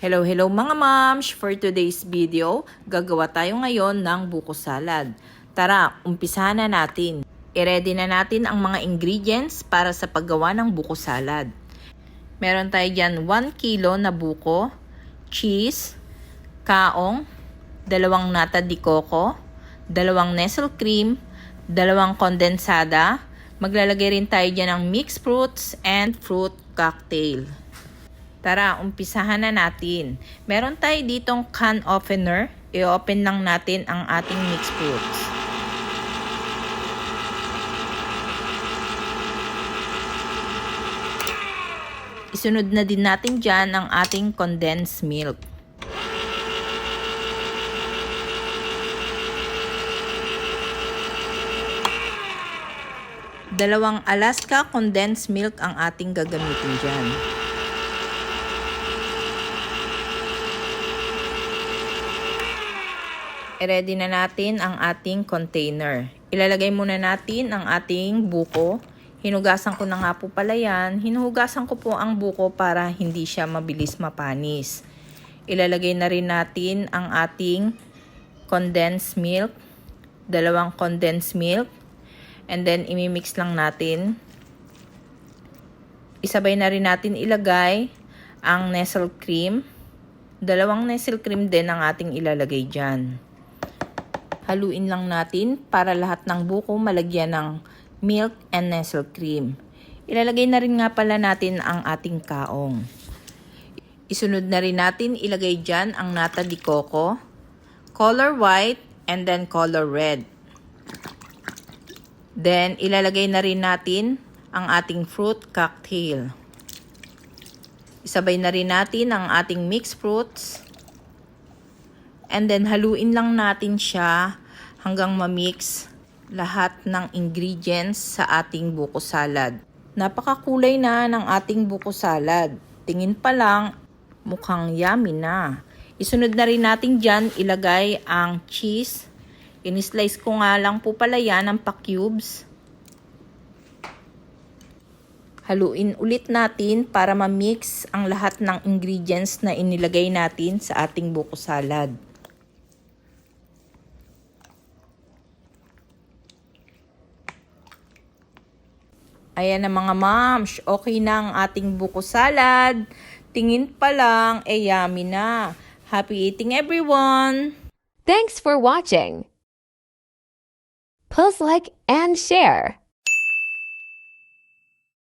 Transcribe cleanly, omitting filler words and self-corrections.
Hello mga moms! For today's video, gagawa tayo ngayon ng buko salad. Tara, umpisahan na natin. I-ready na natin ang mga ingredients para sa paggawa ng buko salad. Meron tayo dyan 1 kilo na buko, cheese, kaong, 2 nata de coco, 2 Nestle cream, 2 kondensada. Maglalagay rin tayo dyan ng mixed fruits and fruit cocktail. Tara, umpisahan na natin. Meron tayo ditong can opener. I-open lang natin ang ating mixed fruits. Isunod na din natin dyan ang ating condensed milk. Dalawang Alaska condensed milk ang ating gagamitin dyan. I-ready na natin ang ating container. Ilalagay muna natin ang ating buko. Hinugasan ko na nga po pala yan. Hinugasan ko po ang buko para hindi siya mabilis mapanis. Ilalagay na rin natin ang ating condensed milk. 2 condensed milk. And then, imimix lang natin. Isabay na rin natin ilagay ang Nestle cream. 2 Nestle cream din ang ating ilalagay dyan. Haluin lang natin para lahat ng buko malagyan ng milk and Nestle cream. Ilalagay na rin nga pala natin ang ating kaong. Isunod na rin natin ilagay dyan ang nata de coco, color white, and then color red. Then, ilalagay na rin natin ang ating fruit cocktail. Isabay na rin natin ang ating mixed fruits. And then, haluin lang natin siya hanggang ma-mix lahat ng ingredients sa ating buko salad. Napakakulay na ng ating buko salad. Tingin pa lang, mukhang yummy na. Isunod na rin natin dyan, ilagay ang cheese. In-slice ko nga lang po pala yan ng pa-cubes. Haluin ulit natin para ma-mix ang lahat ng ingredients na inilagay natin sa ating buko salad. Ayan na mga moms, okay na ang ating buko salad. Tingin pa lang, yummy na. Happy eating everyone! Thanks for watching. Please like and share.